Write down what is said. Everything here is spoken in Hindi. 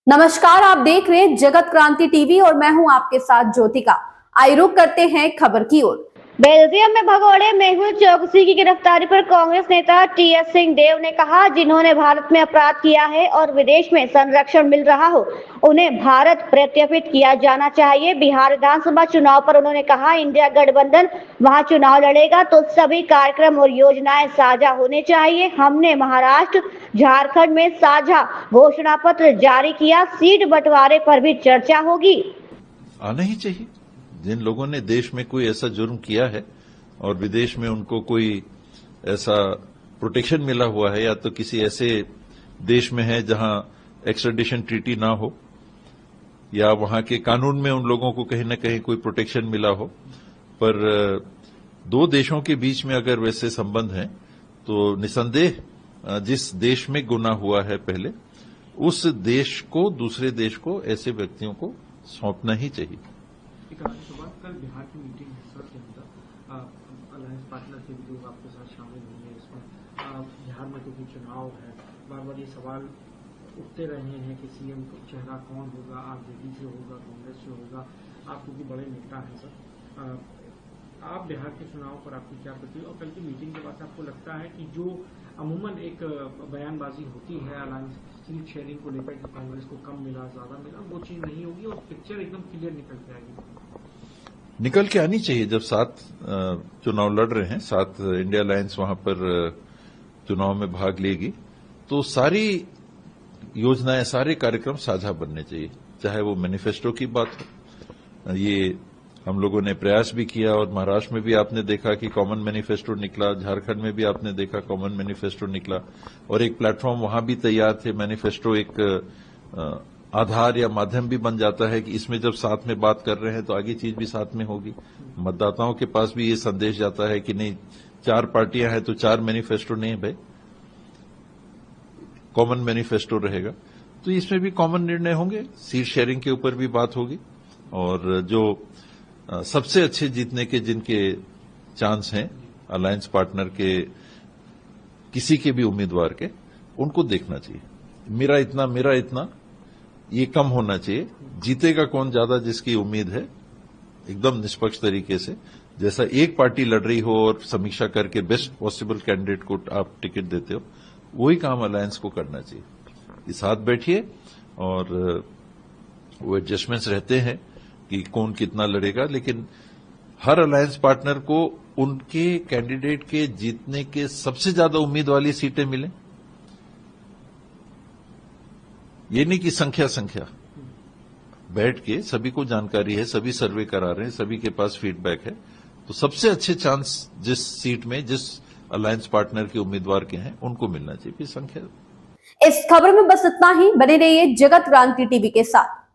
नमस्कार, आप देख रहे हैं जगत क्रांति टीवी और मैं हूं आपके साथ ज्योतिका। आइए रुक करते हैं खबर की ओर। बेल्जियम में भगोड़े मेहुल चोकसी की गिरफ्तारी पर कांग्रेस नेता टीएस सिंहदेव ने कहा, जिन्होंने भारत में अपराध किया है और विदेश में संरक्षण मिल रहा हो, उन्हें भारत प्रत्यर्पित किया जाना चाहिए। बिहार विधानसभा चुनाव पर उन्होंने कहा, इंडिया गठबंधन वहां चुनाव लड़ेगा तो सभी कार्यक्रम और योजनाएं साझा होने चाहिए। हमने महाराष्ट्र, झारखंड में साझा घोषणा पत्र जारी किया। सीट बंटवारे पर भी चर्चा होगी। आना ही चाहिए। जिन लोगों ने देश में कोई ऐसा जुर्म किया है और विदेश में उनको कोई ऐसा प्रोटेक्शन मिला हुआ है, या तो किसी ऐसे देश में है जहां एक्स्ट्राडिशन ट्रीटी ना हो, या वहां के कानून में उन लोगों को कहीं न कहीं कोई प्रोटेक्शन मिला हो, पर दो देशों के बीच में अगर वैसे संबंध हैं तो निसंदेह जिस देश में गुनाह हुआ है पहले, उस देश को, दूसरे देश को ऐसे व्यक्तियों को सौंपना ही चाहिए। कल बिहार की मीटिंग है सर के अंदर अलायंस पार्टनर के भी लोग आपके साथ शामिल होंगे इसमें। बिहार में क्योंकि चुनाव है, बार बार ये सवाल उठते रहे हैं कि सीएम चेहरा कौन होगा, आरजेडी से होगा, कांग्रेस से होगा। आप क्योंकि बड़े नेता हैं सर, आप बिहार के चुनाव पर आपकी क्या प्रतिक्रिया, और कल की मीटिंग के बाद आपको लगता है कि जो अमूमन एक बयानबाजी होती है अलायंस सीट शेयरिंग को लेकर कि कांग्रेस को कम मिला, ज्यादा मिला, वो चीज नहीं होगी और पिक्चर एकदम क्लियर निकल के आएगी? निकल के आनी चाहिए। जब 7 चुनाव लड़ रहे हैं, 7 इंडिया अलायंस वहां पर चुनाव में भाग लेगी, तो सारी योजनाएं, सारे कार्यक्रम साझा बनने चाहिए। चाहे वो मैनिफेस्टो की बात हो, ये हम लोगों ने प्रयास भी किया और महाराष्ट्र में भी आपने देखा कि कॉमन मैनिफेस्टो निकला, झारखंड में भी आपने देखा कॉमन मैनिफेस्टो निकला, और एक प्लेटफॉर्म वहां भी तैयार थे। मैनिफेस्टो एक आधार या माध्यम भी बन जाता है कि इसमें जब साथ में बात कर रहे हैं तो आगे चीज भी साथ में होगी। मतदाताओं के पास भी ये संदेश जाता है कि नहीं, 4 पार्टियां हैं तो 4 मैनिफेस्टो नहीं भाई, कॉमन मैनिफेस्टो रहेगा। तो इसमें भी कॉमन निर्णय होंगे, सीट शेयरिंग के ऊपर भी बात होगी, और जो सबसे अच्छे जीतने के जिनके चांस हैं अलायंस पार्टनर के, किसी के भी उम्मीदवार के, उनको देखना चाहिए। मेरा इतना ये कम होना चाहिए। जीतेगा कौन ज्यादा, जिसकी उम्मीद है, एकदम निष्पक्ष तरीके से, जैसा एक पार्टी लड़ रही हो और समीक्षा करके बेस्ट पॉसिबल कैंडिडेट को आप टिकट देते हो, वही काम अलायंस को करना चाहिए। इस साथ बैठिए और वो एडजस्टमेंट्स रहते हैं कि कौन कितना लड़ेगा, लेकिन हर अलायंस पार्टनर को उनके कैंडिडेट के जीतने के सबसे ज्यादा उम्मीद वाली सीटें मिलें। ये नहीं कि संख्या बैठ के सभी को जानकारी है, सभी सर्वे करा रहे हैं, सभी के पास फीडबैक है, तो सबसे अच्छे चांस जिस सीट में, जिस अलायंस पार्टनर के उम्मीदवार के हैं, उनको मिलना चाहिए। फिर संख्या। इस खबर में बस इतना ही। बने रहिए जगत क्रांति टीवी के साथ।